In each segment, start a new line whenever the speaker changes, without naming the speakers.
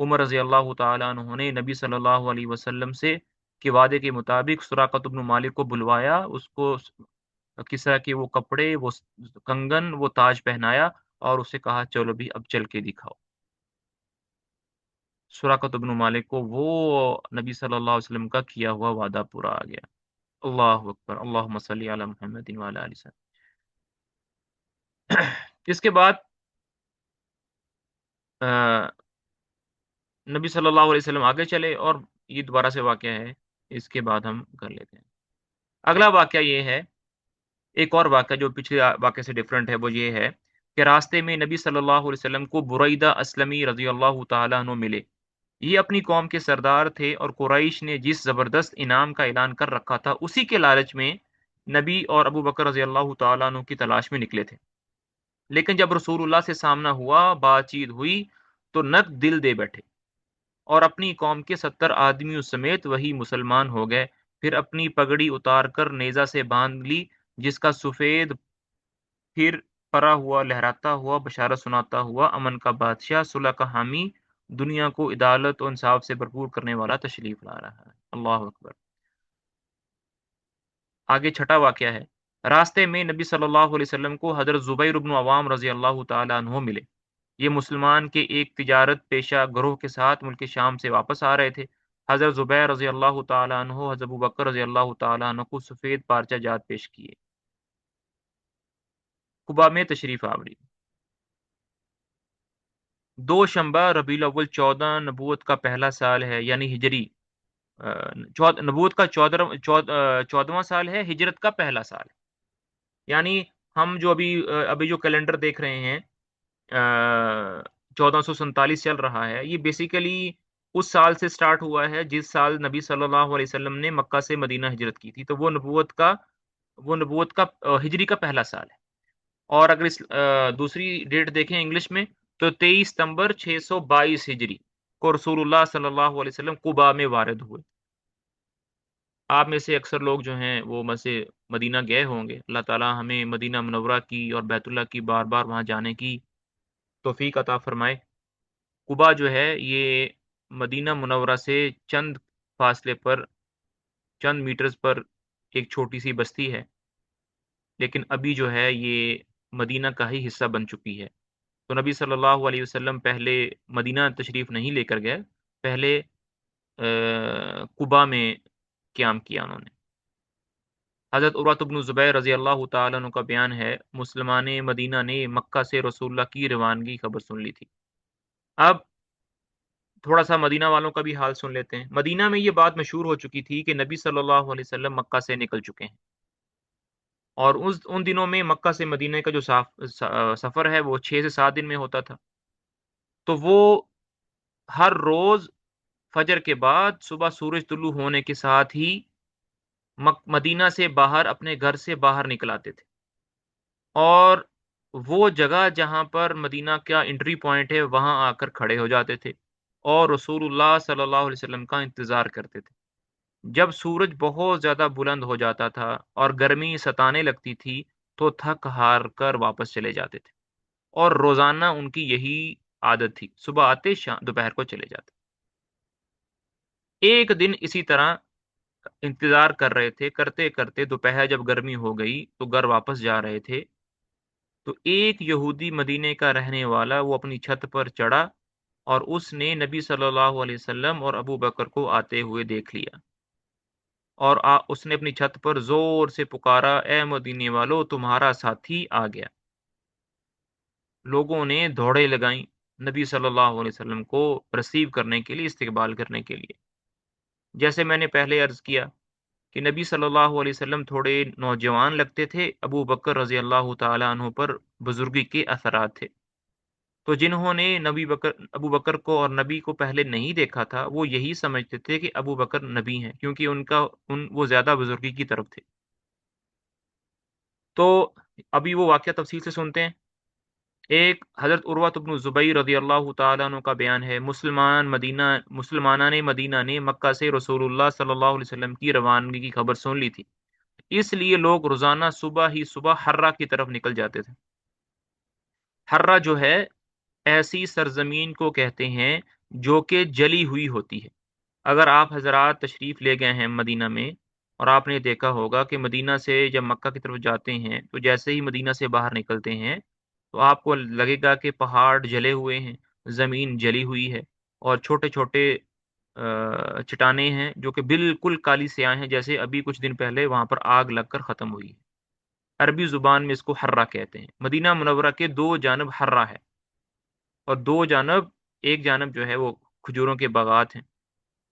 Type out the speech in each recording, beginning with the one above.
عمر رضی اللہ تعالیٰ عنہ نے نبی صلی اللہ علیہ وسلم سے کے وعدے کے مطابق سراقۃ بن مالک کو بلوایا، اس کو کسرا کے وہ کپڑے، وہ کنگن، وہ تاج پہنایا اور اسے کہا چلو بھی اب چل کے دکھاؤ۔ سراقۃ بن مالک کو وہ نبی صلی اللہ علیہ وسلم کا کیا ہوا وعدہ پورا آ گیا۔ اللہ اکبر، اللہم صلی علی محمد وعلی آل وسلم۔ اس کے بعد نبی صلی اللہ علیہ وسلم آگے چلے اور یہ دوبارہ سے واقعہ ہے، اس کے بعد ہم کر لیتے ہیں۔ اگلا واقعہ یہ ہے، ایک اور واقعہ جو پچھلے واقعے سے ڈیفرنٹ ہے، وہ یہ ہے کہ راستے میں نبی صلی اللہ علیہ وسلم کو بریدہ اسلمی رضی اللہ تعالیٰ عنہ ملے۔ یہ اپنی قوم کے سردار تھے اور قریش نے جس زبردست انعام کا اعلان کر رکھا تھا اسی کے لالچ میں نبی اور ابو بکر رضی اللہ تعالیٰ عنہ کی تلاش میں نکلے تھے، لیکن جب رسول اللہ سے سامنا ہوا، بات چیت ہوئی تو نک دل دے بیٹھے اور اپنی قوم کے 70 آدمیوں سمیت وہی مسلمان ہو گئے۔ پھر اپنی پگڑی اتار کر نیزہ سے باندھ لی، جس کا سفید پھر پرا ہوا لہراتا ہوا بشارت سناتا ہوا امن کا بادشاہ، صلح کا حامی، دنیا کو عدالت و انصاف سے بھرپور کرنے والا تشریف لا رہا ہے۔ اللہ اکبر۔ آگے چھٹا واقعہ ہے، راستے میں نبی صلی اللہ علیہ وسلم کو حضرت زبیر بن عوام رضی اللہ تعالیٰ عنہ ملے۔ یہ مسلمان کے ایک تجارت پیشہ گروہ کے ساتھ ملک شام سے واپس آ رہے تھے۔ حضرت زبیر رضی اللہ تعالیٰ عنہ حضرت ابو بکر رضی اللہ تعالیٰ عنہ کو سفید پارچہ جات پیش کیے۔ قبا میں تشریف آوری۔ دو شنبہ ربیع الاول 14 نبوت کا پہلا سال ہے، یعنی ہجری نبوت کا 14واں سال ہے، ہجرت کا پہلا سال ہے۔ یعنی ہم جو ابھی جو کیلنڈر دیکھ رہے ہیں 1447 چل رہا ہے، یہ بیسیکلی اس سال سے سٹارٹ ہوا ہے جس سال نبی صلی اللہ علیہ وسلم نے مکہ سے مدینہ ہجرت کی تھی، تو وہ نبوت کا ہجری کا پہلا سال ہے۔ اور اگر اس دوسری ڈیٹ دیکھیں انگلش میں تو 23 ستمبر 622 ہجری کو رسول اللہ صلی اللہ علیہ وسلم قباء میں وارد ہوئے۔ آپ میں سے اکثر لوگ جو ہیں وہ مدینہ گئے ہوں گے، اللہ تعالیٰ ہمیں مدینہ منورہ کی اور بیت اللہ کی بار بار وہاں جانے کی توفیق عطا فرمائے۔ قباء جو ہے یہ مدینہ منورہ سے چند فاصلے پر، چند میٹرز پر ایک چھوٹی سی بستی ہے، لیکن ابھی جو ہے یہ مدینہ کا ہی حصہ بن چکی ہے۔ تو نبی صلی اللہ علیہ وسلم پہلے مدینہ تشریف نہیں لے کر گئے، پہلے قباء میں قیام کیا انہوں نے۔ حضرت عروۃ بن زبیر رضی اللہ تعالیٰ عنہ کا بیان ہے، مسلمان مدینہ نے مکہ سے رسول اللہ کی روانگی خبر سن لی تھی۔ اب تھوڑا سا مدینہ والوں کا بھی حال سن لیتے ہیں۔ مدینہ میں یہ بات مشہور ہو چکی تھی کہ نبی صلی اللہ علیہ وسلم مکہ سے نکل چکے ہیں، اور ان دنوں میں مکہ سے مدینہ کا جو سفر ہے وہ 6 سے 7 دن میں ہوتا تھا۔ تو وہ ہر روز فجر کے بعد صبح سورج طلوع ہونے کے ساتھ ہی مدینہ سے باہر اپنے گھر سے باہر نکل آتے تھے، اور وہ جگہ جہاں پر مدینہ کا انٹری پوائنٹ ہے وہاں آ کر کھڑے ہو جاتے تھے اور رسول اللہ صلی اللہ علیہ وسلم کا انتظار کرتے تھے۔ جب سورج بہت زیادہ بلند ہو جاتا تھا اور گرمی ستانے لگتی تھی تو تھک ہار کر واپس چلے جاتے تھے، اور روزانہ ان کی یہی عادت تھی، صبح آتے دوپہر کو چلے جاتے۔ ایک دن اسی طرح انتظار کر رہے تھے، کرتے کرتے دوپہر جب گرمی ہو گئی تو گھر واپس جا رہے تھے، تو ایک یہودی مدینے کا رہنے والا وہ اپنی چھت پر چڑھا اور اس نے نبی صلی اللہ علیہ وسلم اور ابو بکر کو آتے ہوئے دیکھ لیا، اور اس نے اپنی چھت پر زور سے پکارا، اے مدینے والو تمہارا ساتھی آ گیا۔ لوگوں نے دوڑے لگائیں نبی صلی اللہ علیہ وسلم کو ریسیو کرنے کے لیے، استقبال کرنے کے لیے۔ جیسے میں نے پہلے عرض کیا کہ نبی صلی اللہ علیہ وسلم تھوڑے نوجوان لگتے تھے، ابو بکر رضی اللہ تعالیٰ عنہ پر بزرگی کے اثرات تھے، تو جنہوں نے ابو بکر کو اور نبی کو پہلے نہیں دیکھا تھا وہ یہی سمجھتے تھے کہ ابو بکر نبی ہیں، کیونکہ وہ زیادہ بزرگی کی طرف تھے۔ تو ابھی وہ واقعہ تفصیل سے سنتے ہیں۔ ایک حضرت عروۃ بن زبیر رضی اللہ تعالیٰ عنہ کا بیان ہے، مسلمانان مدینہ نے مکہ سے رسول اللہ صلی اللہ علیہ وسلم کی روانگی کی خبر سن لی تھی، اس لیے لوگ روزانہ صبح حرہ کی طرف نکل جاتے تھے۔ حرہ جو ہے ایسی سرزمین کو کہتے ہیں جو کہ جلی ہوئی ہوتی ہے۔ اگر آپ حضرات تشریف لے گئے ہیں مدینہ میں، اور آپ نے دیکھا ہوگا کہ مدینہ سے جب مکہ کی طرف جاتے ہیں تو جیسے ہی مدینہ سے باہر نکلتے ہیں تو آپ کو لگے گا کہ پہاڑ جلے ہوئے ہیں، زمین جلی ہوئی ہے، اور چھوٹے چھوٹے چٹانیں ہیں جو کہ بالکل کالی سیاہ ہیں، جیسے ابھی کچھ دن پہلے وہاں پر آگ لگ کر ختم ہوئی ہے۔ عربی زبان میں اس کو حرہ کہتے ہیں۔ مدینہ منورہ کے دو جانب حرہ ہے، اور دو جانب، ایک جانب جو ہے وہ کھجوروں کے باغات ہیں،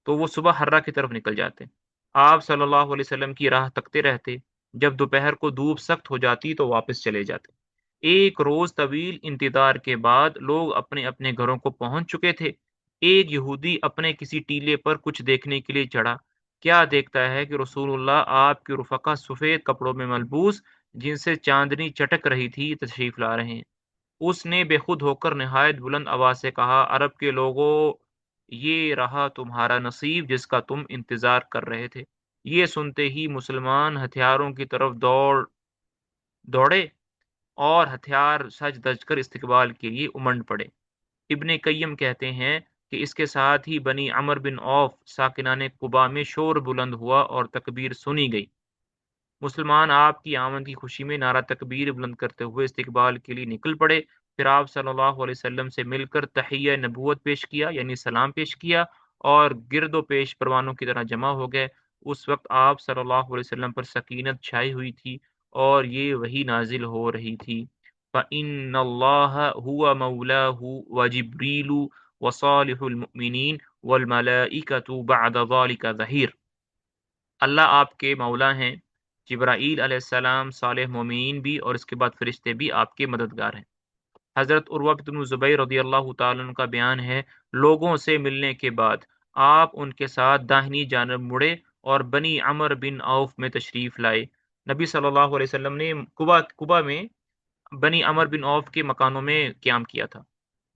تو وہ صبح حرہ کی طرف نکل جاتے۔ آپ صلی اللہ علیہ وسلم کی راہ تکتے رہتے، جب دوپہر کو دھوپ سخت ہو جاتی تو واپس چلے جاتے۔ ایک روز طویل انتظار کے بعد لوگ اپنے اپنے گھروں کو پہنچ چکے تھے۔ ایک یہودی اپنے کسی ٹیلے پر کچھ دیکھنے کے لیے چڑھا۔ کیا دیکھتا ہے کہ رسول اللہ آپ کے رفقا سفید کپڑوں میں ملبوس، جن سے چاندنی چٹک رہی تھی، تشریف لا رہے ہیں۔ اس نے بے خود ہو کر نہایت بلند آواز سے کہا، عرب کے لوگوں، یہ رہا تمہارا نصیب جس کا تم انتظار کر رہے تھے۔ یہ سنتے ہی مسلمان ہتھیاروں کی طرف دوڑے، اور ہتھیار سج دج کر استقبال کے لیے امنڈ پڑے۔ ابن قیم کہتے ہیں کہ اس کے ساتھ ہی بنی عمر بن عوف ساکنان قبا میں شور بلند ہوا اور تکبیر سنی گئی۔ مسلمان آپ کی آمد کی خوشی میں نعرہ تکبیر بلند کرتے ہوئے استقبال کے لیے نکل پڑے۔ پھر آپ صلی اللہ علیہ وسلم سے مل کر تحیہ نبوت پیش کیا، یعنی سلام پیش کیا، اور گرد و پیش پروانوں کی طرح جمع ہو گئے۔ اس وقت آپ صلی اللہ علیہ وسلم پر سکینت چھائی ہوئی تھی، اور یہ وہی نازل ہو رہی تھی۔ فَإِنَّ اللَّهَ هُوَ مَوْلَاهُ وَجِبْرِيلُ وَصَالِحُ الْمُؤْمِنِينَ وَالْمَلَائِكَةُ بَعْدَ ذَلِكَ ظَهِيرٌ۔ اللہ آپ کے مولا ہیں، جبرائیل علیہ السلام، صالح مومنین بھی، اور اس کے بعد فرشتے بھی آپ کے مددگار ہیں۔ حضرت عروہ بن زبیر رضی اللہ تعالیٰ عنہ کا بیان ہے، لوگوں سے ملنے کے بعد آپ ان کے ساتھ داہنی جانب مڑے اور بنی عمر بن عوف میں تشریف لائے۔ نبی صلی اللہ علیہ وسلم نے قبا میں بنی عمر بن عوف کے مکانوں میں قیام کیا تھا۔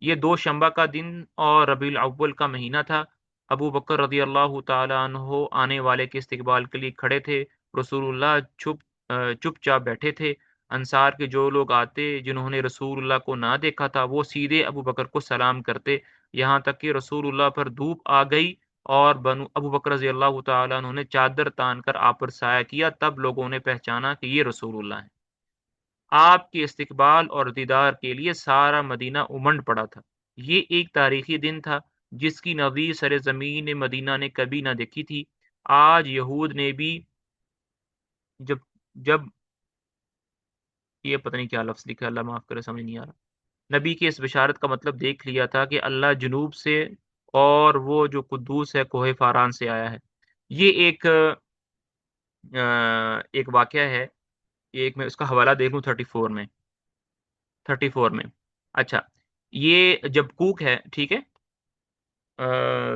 یہ دو شنبہ کا دن اور ربیع الاول کا مہینہ تھا۔ ابو بکر رضی اللہ تعالیٰ عنہ آنے والے کے استقبال کے لیے کھڑے تھے۔ رسول اللہ چپ چاپ بیٹھے تھے۔ انصار کے جو لوگ آتے جنہوں نے رسول اللہ کو نہ دیکھا تھا، وہ سیدھے ابو بکر کو سلام کرتے، یہاں تک کہ رسول اللہ پر دھوپ آ گئی اور ابو بکر رضی اللہ تعالیٰ عنہ نے چادر تان کر آپ پر سایہ کیا، تب لوگوں نے پہچانا کہ یہ رسول اللہ ہے۔ آپ کے استقبال اور دیدار کے لیے سارا مدینہ امنڈ پڑا تھا۔ یہ ایک تاریخی دن تھا جس کی نظیر سر زمین مدینہ نے کبھی نہ دیکھی تھی۔ آج یہود نے بھی جب جب یہ پتہ نہیں کیا لفظ لکھا، اللہ معاف کرے، سمجھ نہیں آ رہا، نبی کی اس بشارت کا مطلب دیکھ لیا تھا کہ اللہ جنوب سے، اور وہ جو قدوس ہے کوہ فاران سے آیا ہے۔ یہ ایک واقعہ ہے، ایک میں اس کا حوالہ دیکھ لوں 34 میں۔ اچھا، یہ جب کوک ہے، ٹھیک ہے،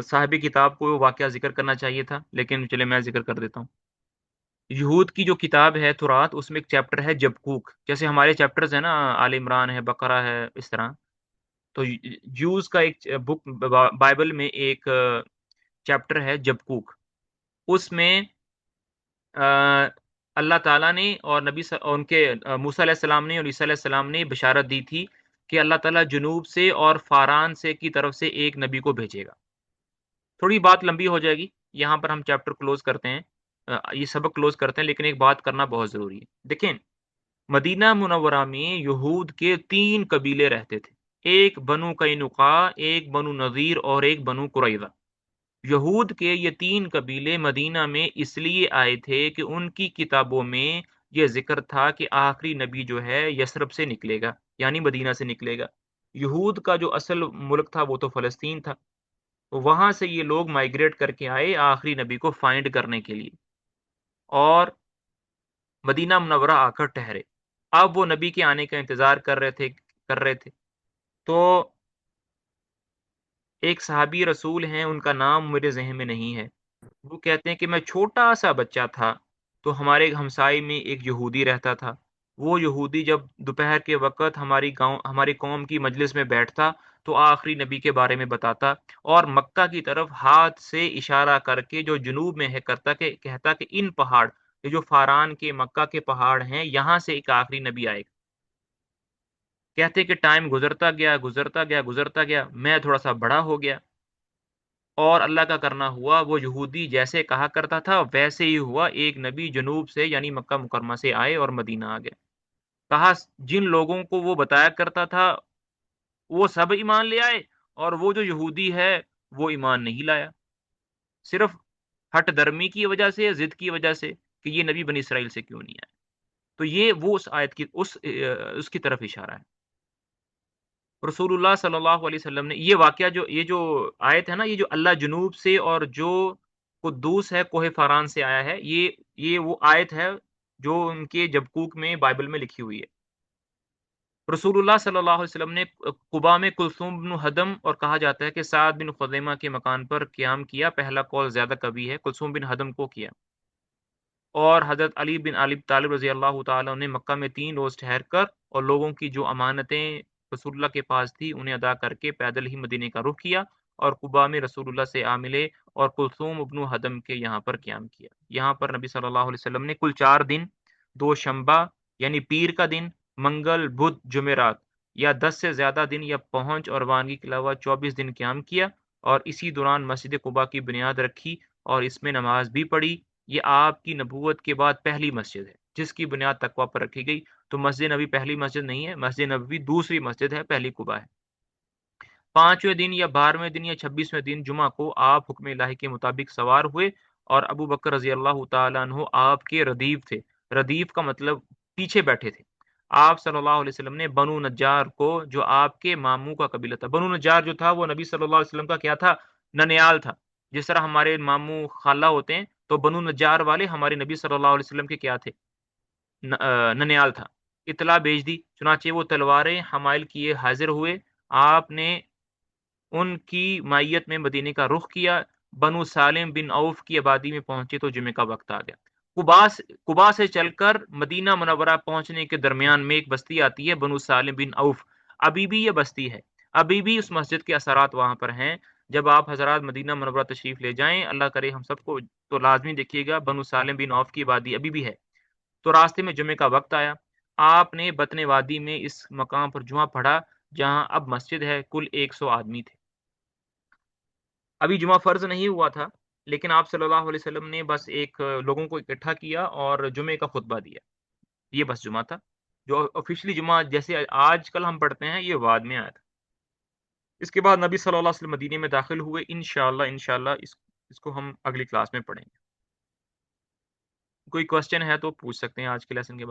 صاحب کتاب کو واقعہ ذکر کرنا چاہیے تھا، لیکن چلے میں ذکر کر دیتا ہوں۔ یہود کی جو کتاب ہے تورات، اس میں ایک چیپٹر ہے جبکوک، جیسے ہمارے چیپٹرز ہیں نا، آل عمران ہے، بقرہ ہے، اس طرح۔ تو جوز کا ایک بک، بائبل میں ایک چیپٹر ہے جبکوک۔ اس میں اللہ تعالیٰ نے اور ان کے موسیٰ علیہ السلام نے اور عیسیٰ علیہ السلام نے بشارت دی تھی کہ اللہ تعالیٰ جنوب سے اور فاران سے کی طرف سے ایک نبی کو بھیجے گا۔ تھوڑی بات لمبی ہو جائے گی، یہاں پر ہم چیپٹر کلوز کرتے ہیں، یہ سبق کلوز کرتے ہیں، لیکن ایک بات کرنا بہت ضروری ہے۔ دیکھیں، مدینہ منورہ میں یہود کے 3 قبیلے رہتے تھے، ایک بنو قینقاع، ایک بنو نذیر، اور ایک بنو قریظہ۔ یہود کے یہ 3 قبیلے مدینہ میں اس لیے آئے تھے کہ ان کی کتابوں میں یہ ذکر تھا کہ آخری نبی جو ہے یثرب سے نکلے گا، یعنی مدینہ سے نکلے گا۔ یہود کا جو اصل ملک تھا وہ تو فلسطین تھا، تو وہاں سے یہ لوگ مائگریٹ کر کے آئے آخری نبی کو فائنڈ کرنے کے لیے، اور مدینہ منورہ آ کر ٹھہرے۔ اب وہ نبی کے آنے کا انتظار کر رہے تھے۔ تو ایک صحابی رسول ہیں، ان کا نام میرے ذہن میں نہیں ہے، وہ کہتے ہیں کہ میں چھوٹا سا بچہ تھا تو ہمارے ہمسائے میں ایک یہودی رہتا تھا۔ وہ یہودی جب دوپہر کے وقت ہماری قوم کی مجلس میں بیٹھتا تو آخری نبی کے بارے میں بتاتا، اور مکہ کی طرف ہاتھ سے اشارہ کر کے جو جنوب میں ہے کہتا کہ ان پہاڑ، یہ جو فاران کے مکہ کے پہاڑ ہیں، یہاں سے ایک آخری نبی آئے گا۔ کہتے کہ ٹائم گزرتا گیا، میں تھوڑا سا بڑا ہو گیا، اور اللہ کا کرنا ہوا، وہ یہودی جیسے کہا کرتا تھا ویسے ہی ہوا، ایک نبی جنوب سے یعنی مکہ مکرمہ سے آئے اور مدینہ آ گئے۔ کہا جن لوگوں کو وہ بتایا کرتا تھا وہ سب ایمان لے آئے، اور وہ جو یہودی ہے وہ ایمان نہیں لایا، صرف ہٹ درمی کی وجہ سے، ضد کی وجہ سے کہ یہ نبی بنی اسرائیل سے کیوں نہیں آیا۔ تو یہ وہ اس آیت کی اس کی طرف اشارہ ہے۔ رسول اللہ صلی اللہ علیہ وسلم نے یہ واقعہ، جو یہ جو آیت ہے نا، یہ جو اللہ جنوب سے اور جو قدوس ہے کوہ فاران سے آیا ہے، یہ وہ آیت ہے جو ان کے جبکوک میں بائبل میں لکھی ہوئی ہے۔ رسول اللہ صلی اللہ علیہ وسلم نے قبا میں کلثوم بن حدم، اور کہا جاتا ہے کہ سعد بن خزیمہ کے مکان پر قیام کیا، پہلا قول زیادہ قوی ہے، کلثوم بن حدم کو کیا۔ اور حضرت علی بن ابی طالب رضی اللہ تعالیٰ نے مکہ میں 3 روز ٹھہر کر اور لوگوں کی جو امانتیں رسول اللہ کے پاس تھی انہیں ادا کر کے پیدل ہی مدینے کا رخ کیا، اور قبا میں رسول اللہ سے آ ملے اور کلثوم ابن حدم کے یہاں پر قیام کیا۔ یہاں پر نبی صلی اللہ علیہ وسلم نے کل 4 دن، 2 شنبہ یعنی پیر کا دن، منگل، بدھ، جمعرات، یا 10 سے زیادہ دن یا پہنچ اور روانگی کے علاوہ 24 دن قیام کیا، اور اسی دوران مسجد قباء کی بنیاد رکھی اور اس میں نماز بھی پڑھی۔ یہ آپ کی نبوت کے بعد پہلی مسجد ہے جس کی بنیاد تقوی پر رکھی گئی۔ تو مسجد نبی پہلی مسجد نہیں ہے، مسجد نبوی دوسری مسجد ہے، پہلی قباء ہے۔ 5ویں دن یا 12ویں دن یا 26ویں دن جمعہ کو آپ حکم الہی کے مطابق سوار ہوئے، اور ابو بکر رضی اللہ تعالیٰ عنہ آپ کے ردیف تھے۔ ردیف کا مطلب پیچھے بیٹھے تھے۔ آپ صلی اللہ علیہ وسلم نے بنو نجار کو، جو آپ کے ماموں کا قبیلہ تھا، بنو نجار جو تھا وہ نبی صلی اللہ علیہ وسلم کا کیا تھا؟ ننیال تھا۔ جس طرح ہمارے ماموں خالہ ہوتے ہیں، تو بنو نجار والے ہمارے نبی صلی اللہ علیہ وسلم کے کیا تھے؟ ننیال تھا۔ اطلاع بھیج دی، چنانچہ وہ تلواریں حمائل کیے حاضر ہوئے۔ آپ نے ان کی مائیت میں مدینے کا رخ کیا۔ بنو سالم بن عوف کی آبادی میں پہنچے تو جمعے کا وقت آ گیا۔ قباء سے چل کر مدینہ منورہ پہنچنے کے درمیان میں ایک بستی آتی ہے، بنو سالم بن عوف۔ ابھی بھی یہ بستی ہے، ابھی بھی اس مسجد کے اثرات وہاں پر ہیں۔ جب آپ حضرات مدینہ منورہ تشریف لے جائیں، اللہ کرے ہم سب کو، تو لازمی دیکھیے گا بنو سالم بن عوف کی آبادی ابھی بھی ہے۔ تو راستے میں جمعے کا وقت آیا، آپ نے بطن وادی میں اس مقام پر جمعہ پڑھا جہاں اب مسجد ہے۔ کل 100 آدمی تھے۔ ابھی جمعہ فرض نہیں ہوا تھا، لیکن آپ صلی اللہ علیہ وسلم نے بس لوگوں کو اکٹھا کیا اور جمعے کا خطبہ دیا۔ یہ بس جمعہ تھا، جو آفیشلی جمعہ جیسے آج کل ہم پڑھتے ہیں، یہ بعد میں آیا تھا۔ اس کے بعد نبی صلی اللہ علیہ وسلم مدینے میں داخل ہوئے۔ انشاءاللہ اس کو ہم اگلی کلاس میں پڑھیں گے۔ کوئی کوشچن ہے تو پوچھ سکتے ہیں آج کے لیسن کے بعد۔